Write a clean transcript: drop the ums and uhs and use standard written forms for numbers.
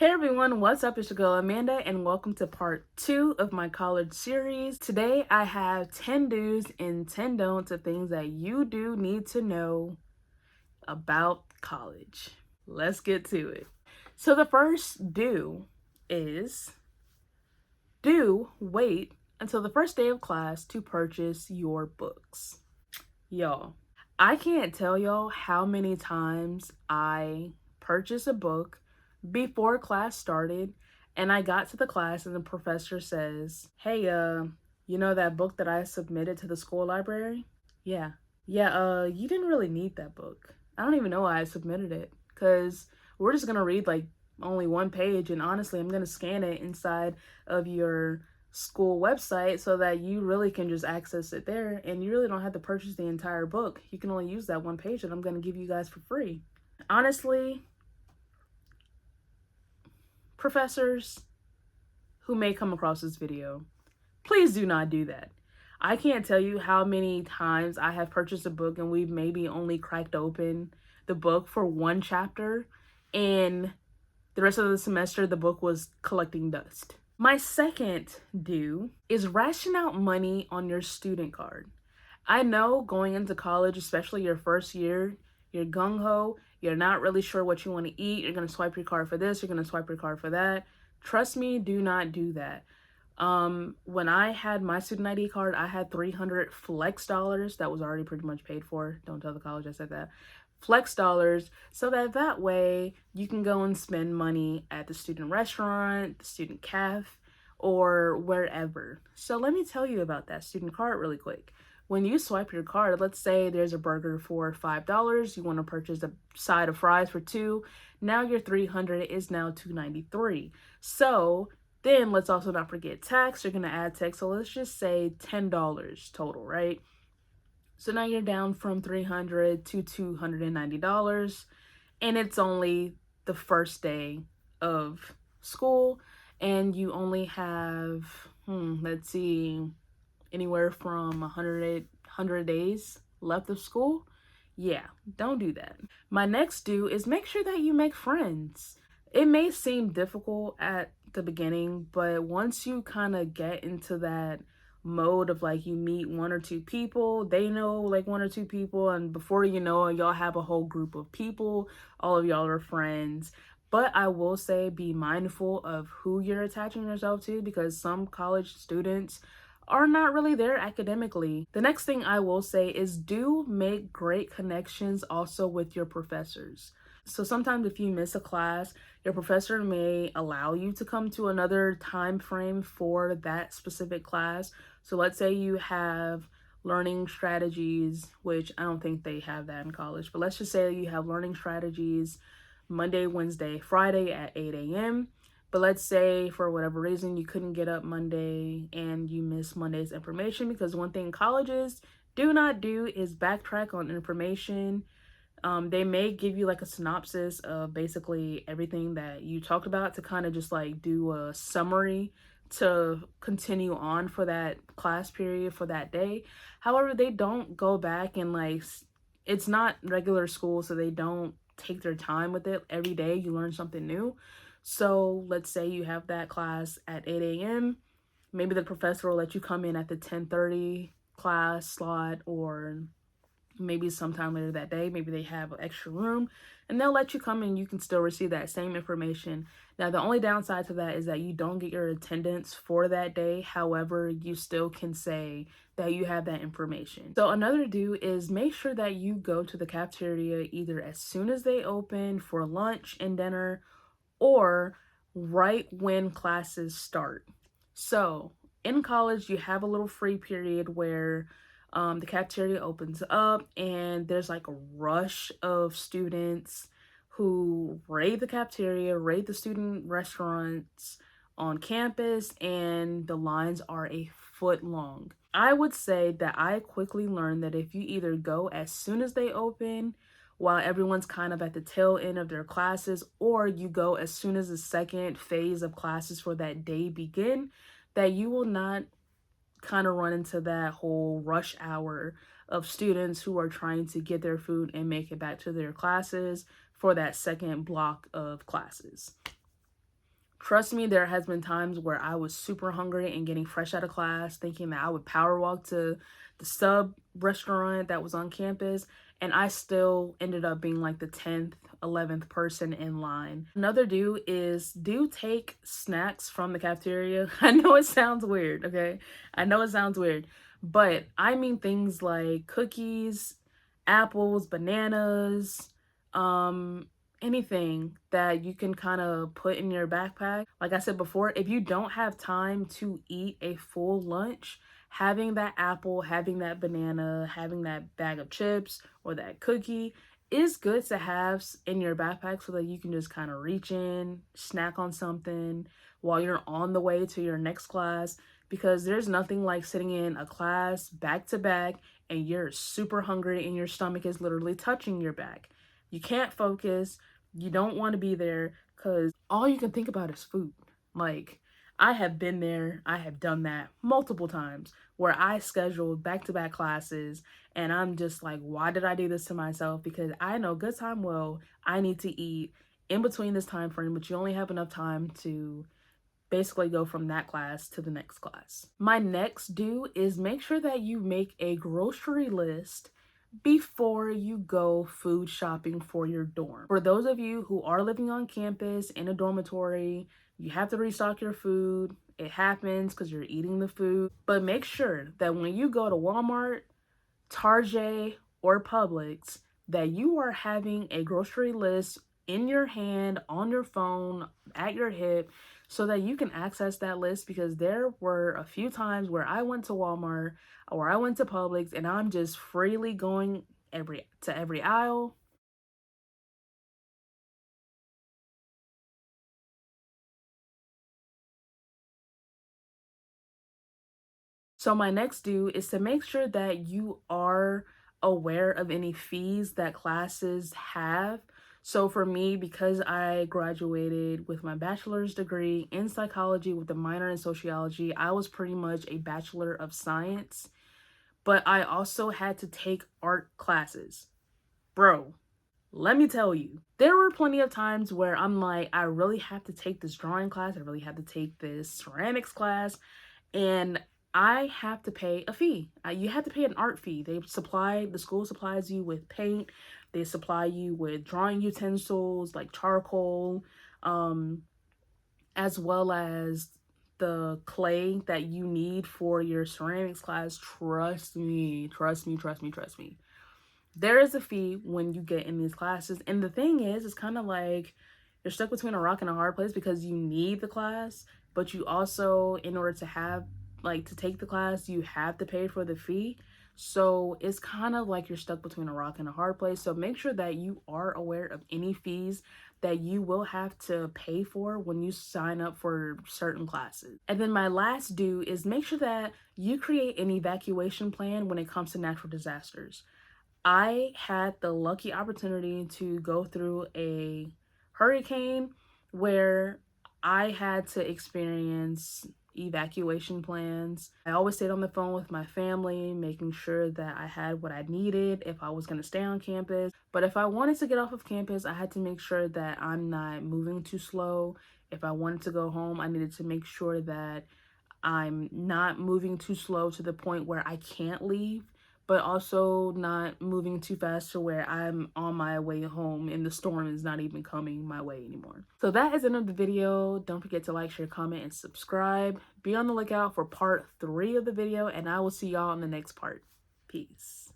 Hey everyone, what's up? It's your girl Amanda, and welcome to part 2 of my college series. Today I have 10 do's and 10 don'ts of things that you do need to know about college. Let's get to it. So the first do is do wait until the first day of class to purchase your books. Y'all, I can't tell y'all how many times I purchased a book before class started and I got to the class and the professor says, "Hey, you know that book that I submitted to the school library?" Yeah. Yeah, you didn't really need that book. I don't even know why I submitted it because we're just gonna read like only one page, and honestly, I'm gonna scan it inside of your school website so that you really can just access it there and you really don't have to purchase the entire book. You can only use that one page that I'm gonna give you guys for free. Honestly, professors who may come across this video, please do not do that. I can't tell you how many times I have purchased a book and we've maybe only cracked open the book for one chapter, and the rest of the semester the book was collecting dust. My second do is ration out money on your student card. I know going into college, especially your first year, you're gung-ho, you're not really sure what you want to eat, you're going to swipe your card for this, you're going to swipe your card for that. Trust me, do not do that. When I had my student ID card, I had 300 flex dollars that was already pretty much paid for. Don't tell the college I said that. Flex dollars, so that way you can go and spend money at the student restaurant, the student cafe, or wherever. So let me tell you about that student card really quick. When you swipe your card, let's say there's a burger for $5, you want to purchase a side of fries for $2. Now your 300 is now $2.93. So then let's also not forget tax. You're going to add tax. So let's just say $10 total, right? So now you're down from $300 to $290. And it's only the first day of school. And you only have, let's see, anywhere from 100 days left of school. Yeah, don't do that. My next do is make sure that you make friends. It may seem difficult at the beginning, but once you kind of get into that mode of like you meet one or two people, they know like one or two people, and before you know it, y'all have a whole group of people, all of y'all are friends. But I will say be mindful of who you're attaching yourself to, because some college students are not really there academically. The next thing I will say is do make great connections also with your professors. So sometimes if you miss a class, your professor may allow you to come to another time frame for that specific class. So let's say you have learning strategies, which I don't think they have that in college, but let's just say you have learning strategies Monday, Wednesday, Friday at 8 a.m. But let's say for whatever reason you couldn't get up Monday and you missed Monday's information, because one thing colleges do not do is backtrack on information. They may give you like a synopsis of basically everything that you talked about to kind of just like do a summary to continue on for that class period for that day. However, they don't go back and like, it's not regular school, so they don't take their time with it. Every day you learn something new. So let's say you have that class at 8 a.m. Maybe the professor will let you come in at the 10:30 class slot, or maybe sometime later that day. Maybe they have an extra room and they'll let you come in. You can still receive that same information. Now, the only downside to that is that you don't get your attendance for that day. However, you still can say that you have that information. So another do is make sure that you go to the cafeteria either as soon as they open for lunch and dinner, or right when classes start. So in college, you have a little free period where the cafeteria opens up and there's like a rush of students who raid the cafeteria, raid the student restaurants on campus, and the lines are a foot long. I would say that I quickly learned that if you either go as soon as they open while everyone's kind of at the tail end of their classes, or you go as soon as the second phase of classes for that day begin, that you will not kind of run into that whole rush hour of students who are trying to get their food and make it back to their classes for that second block of classes. Trust me, there has been times where I was super hungry and getting fresh out of class, thinking that I would power walk to the sub restaurant that was on campus, and I still ended up being like the 10th, 11th person in line. Another do take snacks from the cafeteria. I know it sounds weird, okay? I know it sounds weird, but I mean things like cookies, apples, bananas, anything that you can kind of put in your backpack. Like I said before, if you don't have time to eat a full lunch, having that apple, having that banana, having that bag of chips or that cookie is good to have in your backpack so that you can just kind of reach in, snack on something while you're on the way to your next class, because there's nothing like sitting in a class back to back and you're super hungry and your stomach is literally touching your back. You can't focus. You don't want to be there because all you can think about is food. Like, I have been there, I have done that multiple times where I scheduled back-to-back classes and I'm just like, why did I do this to myself? Because I know good time well I need to eat in between this time frame, but you only have enough time to basically go from that class to the next class. My next do is make sure that you make a grocery list before you go food shopping for your dorm. For those of you who are living on campus in a dormitory, you have to restock your food. It happens because you're eating the food. But make sure that when you go to Walmart, Target, or Publix, that you are having a grocery list in your hand, on your phone, at your hip, so that you can access that list, because there were a few times where I went to Walmart or I went to Publix and I'm just freely going to every aisle. So my next do is to make sure that you are aware of any fees that classes have. So for me, because I graduated with my bachelor's degree in psychology with a minor in sociology, I was pretty much a bachelor of science, but I also had to take art classes. Bro, let me tell you, there were plenty of times where I'm like, I really have to take this drawing class, I really have to take this ceramics class, and I have to pay a fee. You have to pay an art fee. The school supplies you with paint, they supply you with drawing utensils like charcoal, um, as well as the clay that you need for your ceramics class. Trust me, trust me, trust me, trust me. There is a fee when you get in these classes. And the thing is, it's kind of like you're stuck between a rock and a hard place because you need the class, but you also, in order to have, like, to take the class, you have to pay for the fee. So it's kind of like you're stuck between a rock and a hard place. So make sure that you are aware of any fees that you will have to pay for when you sign up for certain classes. And then my last do is make sure that you create an evacuation plan when it comes to natural disasters. I had the lucky opportunity to go through a hurricane where I had to experience evacuation plans. I always stayed on the phone with my family, making sure that I had what I needed if I was going to stay on campus. But if I wanted to get off of campus, I had to make sure that I'm not moving too slow. If I wanted to go home, I needed to make sure that I'm not moving too slow to the point where I can't leave, but also not moving too fast to where I'm on my way home and the storm is not even coming my way anymore. So that is the end of the video. Don't forget to like, share, comment, and subscribe. Be on the lookout for part 3 of the video, and I will see y'all in the next part. Peace.